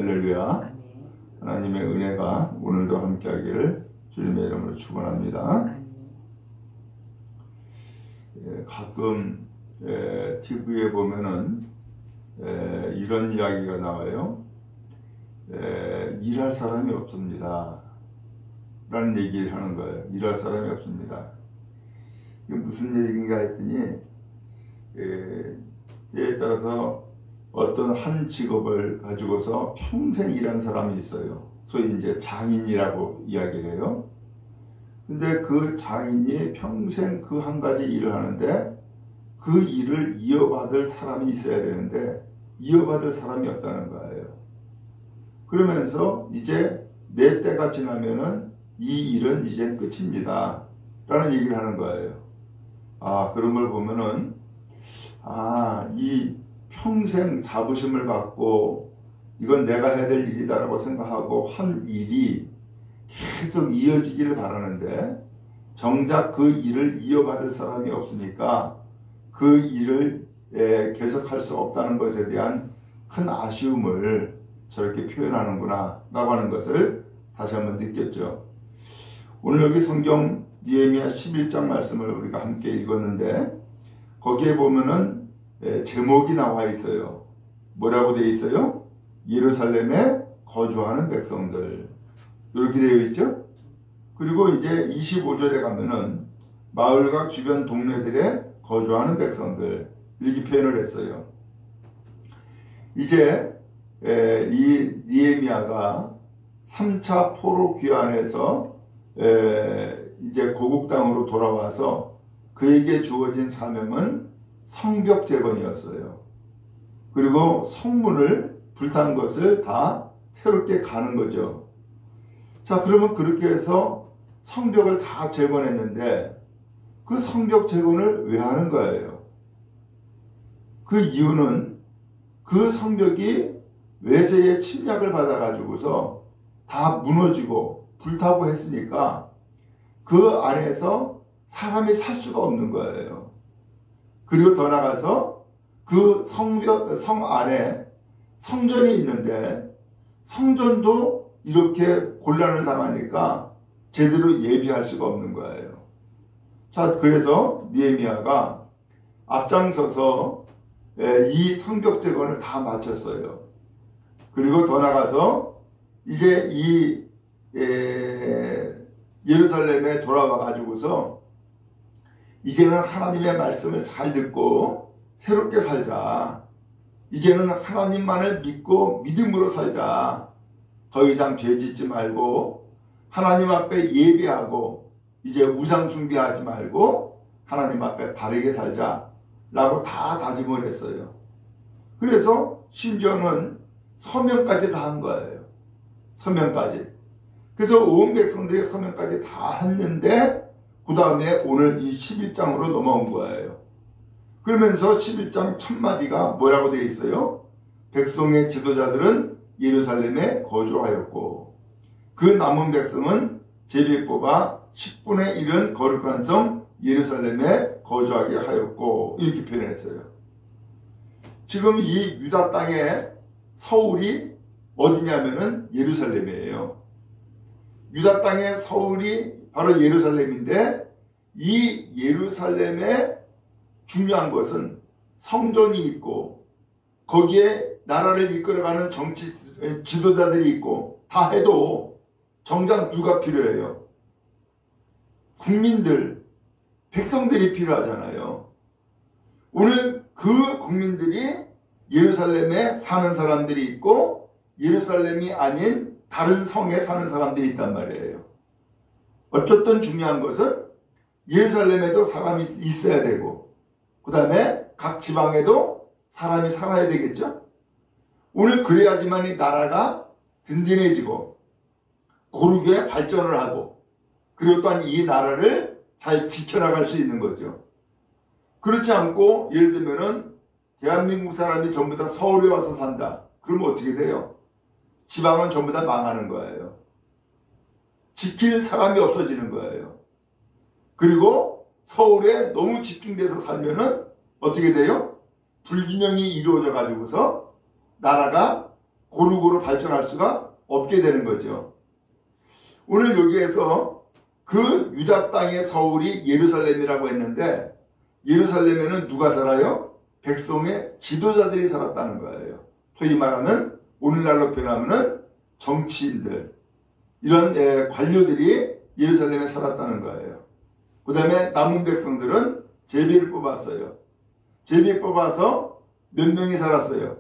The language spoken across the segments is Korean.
할렐루야. 하나님의 은혜가 오늘도 함께하기를 주님의 이름으로 축원합니다. 가끔 TV에 보면은 이런 이야기가 나와요. 일할 사람이 없습니다 라는 얘기를 하는 거예요. 일할 사람이 없습니다. 이게 무슨 얘기인가 했더니 때에 따라서 어떤 한 직업을 가지고서 평생 일한 사람이 있어요. 소위 이제 장인이라고 이야기를 해요. 근데 그 장인이 평생 그 한 가지 일을 하는데 그 일을 이어받을 사람이 있어야 되는데 이어받을 사람이 없다는 거예요. 그러면서 이제 내 때가 지나면은 이 일은 이제 끝입니다 라는 얘기를 하는 거예요. 그런 걸 보면은 이 평생 자부심을 갖고 이건 내가 해야 될 일이다 라고 생각하고 한 일이 계속 이어지기를 바라는데 정작 그 일을 이어받을 사람이 없으니까 그 일을 계속 할 수 없다는 것에 대한 큰 아쉬움을 저렇게 표현하는구나 라고 하는 것을 다시 한번 느꼈죠. 오늘 여기 성경 느헤미야 11장 말씀을 우리가 함께 읽었는데 거기에 보면은 제목이 나와 있어요. 뭐라고 되어 있어요? 예루살렘에 거주하는 백성들 이렇게 되어 있죠. 그리고 이제 25절에 가면은 마을과 주변 동네들에 거주하는 백성들 이렇게 표현을 했어요. 이제 이 느헤미야가 3차 포로 귀환에서 이제 고국 땅으로 돌아와서 그에게 주어진 사명은 성벽 재건이었어요. 그리고 성문을 불탄 것을 다 새롭게 가는 거죠. 자, 그러면 그렇게 해서 성벽을 다 재건했는데 그 성벽 재건을 왜 하는 거예요? 그 이유는 그 성벽이 외세의 침략을 받아가지고서 다 무너지고 불타고 했으니까 그 안에서 사람이 살 수가 없는 거예요. 그리고 더 나가서 그 성 안에 성전이 있는데 성전도 이렇게 곤란을 당하니까 제대로 예비할 수가 없는 거예요. 자, 그래서 느헤미야가 앞장서서 이 성벽 재건을 다 마쳤어요. 그리고 더 나가서 이제 이 예루살렘에 돌아와 가지고서 이제는 하나님의 말씀을 잘 듣고 새롭게 살자. 이제는 하나님만을 믿고 믿음으로 살자. 더 이상 죄 짓지 말고 하나님 앞에 예배하고 이제 우상 숭배하지 말고 하나님 앞에 바르게 살자 라고 다 다짐을 했어요. 그래서 심지어는 서명까지 다 한 거예요. 서명까지. 그래서 온 백성들이 서명까지 다 했는데 그 다음에 오늘 이 11장으로 넘어온 거예요. 그러면서 11장 첫 마디가 뭐라고 되어 있어요? 백성의 지도자들은 예루살렘에 거주하였고 그 남은 백성은 제비 뽑아 10분의 1은 거룩한 성 예루살렘에 거주하게 하였고 이렇게 표현했어요. 지금 이 유다 땅의 서울이 어디냐면은 예루살렘이에요. 유다 땅의 서울이 바로 예루살렘인데 이 예루살렘에 중요한 것은 성전이 있고 거기에 나라를 이끌어가는 정치 지도자들이 있고 다 해도 정작 누가 필요해요? 국민들, 백성들이 필요하잖아요. 오늘 그 국민들이 예루살렘에 사는 사람들이 있고 예루살렘이 아닌 다른 성에 사는 사람들이 있단 말이에요. 어쨌든 중요한 것은 예루살렘에도 사람이 있어야 되고 그 다음에 각 지방에도 사람이 살아야 되겠죠. 오늘 그래야지만 이 나라가 든든해지고 고르게 발전을 하고 그리고 또한 이 나라를 잘 지켜나갈 수 있는 거죠. 그렇지 않고 예를 들면은 대한민국 사람이 전부 다 서울에 와서 산다. 그러면 어떻게 돼요? 지방은 전부 다 망하는 거예요. 지킬 사람이 없어지는 거예요. 그리고 서울에 너무 집중돼서 살면은 어떻게 돼요? 불균형이 이루어져 가지고서 나라가 고루고루 발전할 수가 없게 되는 거죠. 오늘 여기에서 그 유다 땅의 서울이 예루살렘이라고 했는데 예루살렘에는 누가 살아요? 백성의 지도자들이 살았다는 거예요. 소위 말하면 오늘날로 표현하면 정치인들, 이런 관료들이 예루살렘에 살았다는 거예요. 그 다음에 남은 백성들은 제비를 뽑았어요. 제비 뽑아서 몇 명이 살았어요?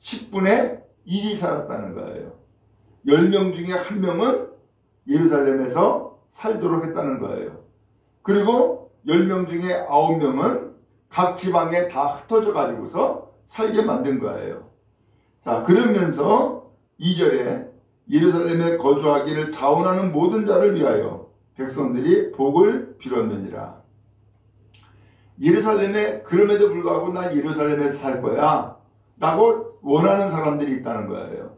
10분의 1이 살았다는 거예요. 10명 중에 1명은 예루살렘에서 살도록 했다는 거예요. 그리고 10명 중에 9명은 각 지방에 다 흩어져 가지고서 살게 만든 거예요. 자, 그러면서 2절에 예루살렘에 거주하기를 자원하는 모든 자를 위하여 백성들이 복을 빌었느니라. 예루살렘에, 그럼에도 불구하고 나 예루살렘에서 살 거야 라고 원하는 사람들이 있다는 거예요.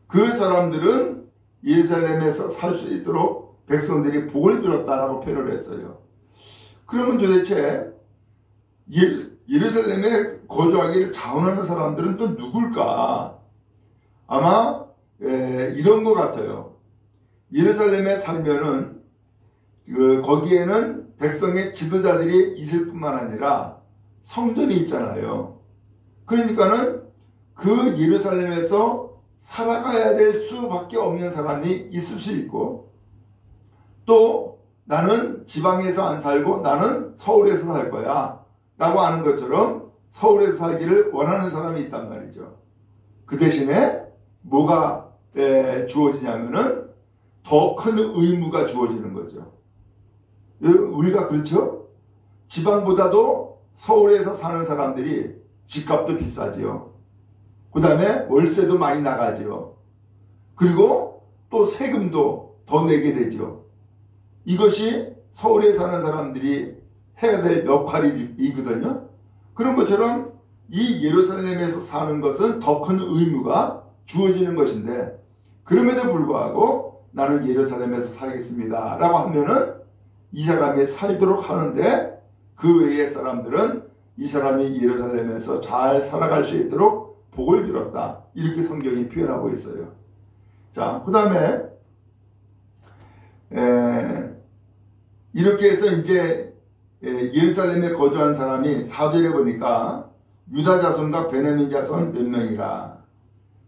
그 사람들은 예루살렘에서 살 수 있도록 백성들이 복을 빌었다라고 표현을 했어요. 그러면 도대체 예루살렘에 거주하기를 자원하는 사람들은 또 누굴까? 아마 이런 것 같아요. 예루살렘에 살면은 거기에는 백성의 지도자들이 있을 뿐만 아니라 성전이 있잖아요. 그러니까는 그 예루살렘에서 살아가야 될 수밖에 없는 사람이 있을 수 있고, 또 나는 지방에서 안 살고 나는 서울에서 살 거야 라고 하는 것처럼 서울에서 살기를 원하는 사람이 있단 말이죠. 그 대신에 뭐가 주어지냐면은 더 큰 의무가 주어지는 거죠. 우리가 그렇죠? 지방보다도 서울에서 사는 사람들이 집값도 비싸지요. 그 다음에 월세도 많이 나가지요. 그리고 또 세금도 더 내게 되죠. 이것이 서울에 사는 사람들이 해야 될 역할이거든요. 그런 것처럼 이 예루살렘에서 사는 것은 더 큰 의무가 주어지는 것인데, 그럼에도 불구하고 나는 예루살렘에서 살겠습니다 라고 하면은 이 사람이 살도록 하는데, 그 외의 사람들은 이 사람이 예루살렘에서 잘 살아갈 수 있도록 복을 빌었다, 이렇게 성경이 표현하고 있어요. 자, 그 다음에 이렇게 해서 이제 예루살렘에 거주한 사람이 4절에 보니까 유다 자손과 베냐민 자손 몇 명이라.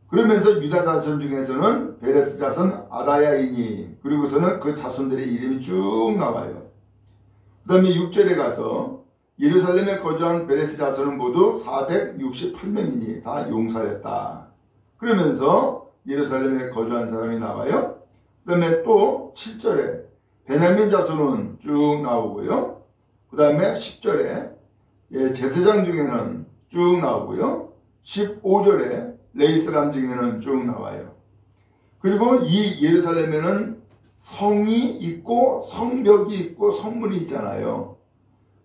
그러면서 유다 자손 중에서는 베레스 자손 아다야이니, 그리고서는 그 자손들의 이름이 쭉 나와요. 그 다음에 6절에 가서 예루살렘에 거주한 베레스 자손은 모두 468명이니 다 용사였다. 그러면서 예루살렘에 거주한 사람이 나와요. 그 다음에 또 7절에 베냐민 자손은 쭉 나오고요. 그 다음에 10절에 제사장 중에는 쭉 나오고요. 15절에 레위 사람 중에는 쭉 나와요. 그리고 이 예루살렘에는 성이 있고 성벽이 있고 성문이 있잖아요.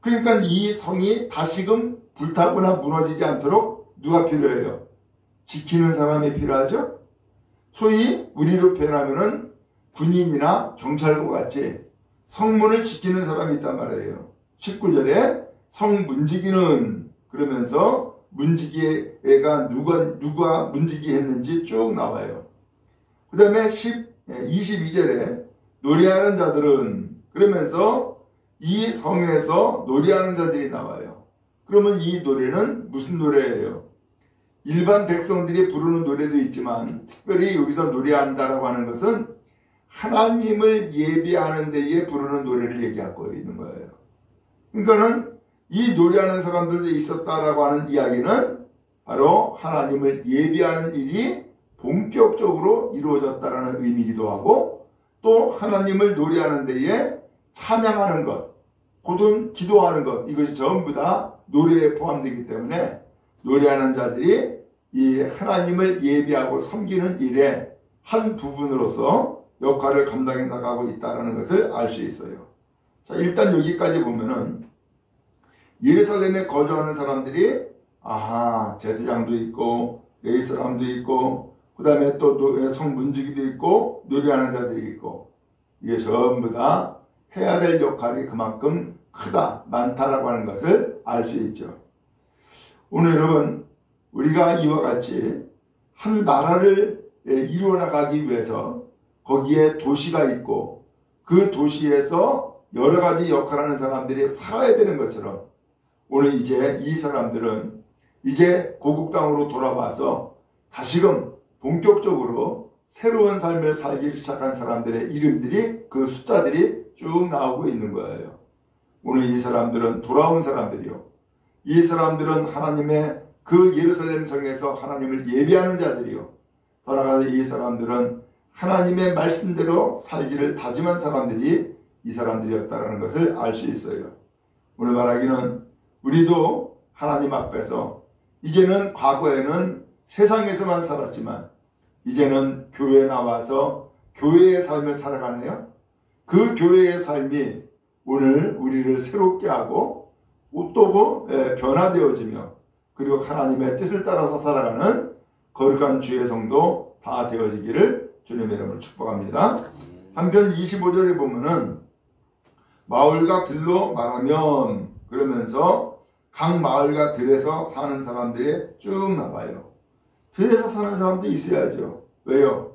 그러니까 이 성이 다시금 불타거나 무너지지 않도록 누가 필요해요? 지키는 사람이 필요하죠. 소위 우리로 표현하면은 군인이나 경찰과 같이 성문을 지키는 사람이 있단 말이에요. 19절에 성문지기는, 그러면서 문지기가 누가 문지기 했는지 쭉 나와요. 그 다음에 22절에 노래하는 자들은, 그러면서 이 성에서 노래하는 자들이 나와요. 그러면 이 노래는 무슨 노래예요? 일반 백성들이 부르는 노래도 있지만 특별히 여기서 노래한다라고 하는 것은 하나님을 예배하는 데에 부르는 노래를 얘기하고 있는 거예요. 그러니까는 이 노래하는 사람들도 있었다라고 하는 이야기는 바로 하나님을 예배하는 일이 본격적으로 이루어졌다라는 의미이기도 하고, 또 하나님을 노래하는 데에 찬양하는 것, 혹은 기도하는 것, 이것이 전부 다 노래에 포함되기 때문에 노래하는 자들이 이 하나님을 예배하고 섬기는 일의 한 부분으로서 역할을 감당해 나가고 있다는 것을 알 수 있어요. 자, 일단 여기까지 보면은 예루살렘에 거주하는 사람들이 제사장도 있고 레위 사람도 있고 그 다음에 또 성문지기도 있고 노래하는 자들이 있고, 이게 전부 다 해야 될 역할이 그만큼 크다, 많다라고 하는 것을 알 수 있죠. 오늘 여러분, 우리가 이와 같이 한 나라를 이루어 나가기 위해서 거기에 도시가 있고 그 도시에서 여러 가지 역할을 하는 사람들이 살아야 되는 것처럼 오늘 이제 이 사람들은 이제 고국 땅으로 돌아와서 다시금 본격적으로 새로운 삶을 살기 시작한 사람들의 이름들이 그 숫자들이 쭉 나오고 있는 거예요. 오늘 이 사람들은 돌아온 사람들이요. 이 사람들은 하나님의 그 예루살렘 성에서 하나님을 예배하는 자들이요. 돌아가서 이 사람들은 하나님의 말씀대로 살기를 다짐한 사람들이 이 사람들이었다는 것을 알 수 있어요. 오늘 말하기는 우리도 하나님 앞에서 이제는 과거에는 세상에서만 살았지만 이제는 교회에 나와서 교회의 삶을 살아가네요. 그 교회의 삶이 오늘 우리를 새롭게 하고 또 변화되어지며 그리고 하나님의 뜻을 따라서 살아가는 거룩한 주의 성도 다 되어지기를 주님의 이름으로 축복합니다. 한편 25절에 보면은 마을과 들로 말하면 그러면서 각 마을과 들에서 사는 사람들이 쭉 나와요. 들에서 사는 사람도 있어야죠. 왜요?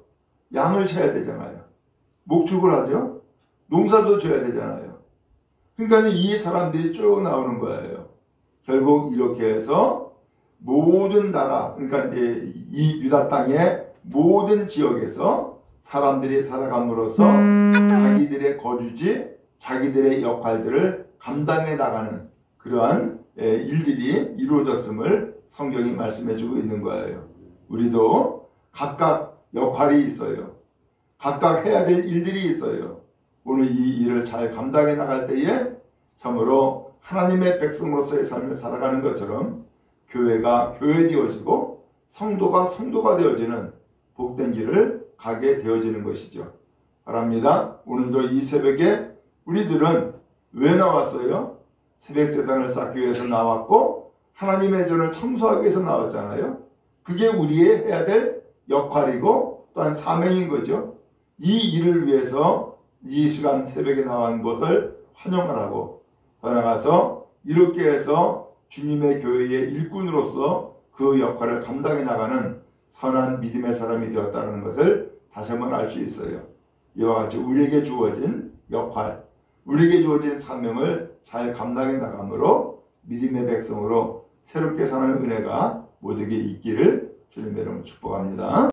양을 쳐야 되잖아요. 목축을 하죠. 농사도 져야 되잖아요. 그러니까 이 사람들이 쭉 나오는 거예요. 결국 이렇게 해서 모든 나라, 그러니까 이제 이 유다 땅의 모든 지역에서 사람들이 살아감으로써 자기들의 거주지, 자기들의 역할들을 감당해 나가는 그러한 일들이 이루어졌음을 성경이 말씀해주고 있는 거예요. 우리도 각각 역할이 있어요. 각각 해야 될 일들이 있어요. 오늘 이 일을 잘 감당해 나갈 때에 참으로 하나님의 백성으로서의 삶을 살아가는 것처럼 교회가 교회되어지고 성도가 성도가 되어지는 복된 길을 가게 되어지는 것이죠. 바랍니다. 오늘도 이 새벽에 우리들은 왜 나왔어요? 새벽제단을 쌓기 위해서 나왔고 하나님의 전을 청소하기 위해서 나왔잖아요. 그게 우리의 해야 될 역할이고 또한 사명인 거죠. 이 일을 위해서 이 시간 새벽에 나온 것을 환영을 하고 더 나아가서 이렇게 해서 주님의 교회의 일꾼으로서 그 역할을 감당해 나가는 선한 믿음의 사람이 되었다는 것을 다시 한번 알 수 있어요. 이와 같이 우리에게 주어진 역할, 우리에게 주어진 사명을 잘 감당해 나감으로 믿음의 백성으로 새롭게 사는 은혜가 모두에게 있기를 주님의 이름으로 축복합니다.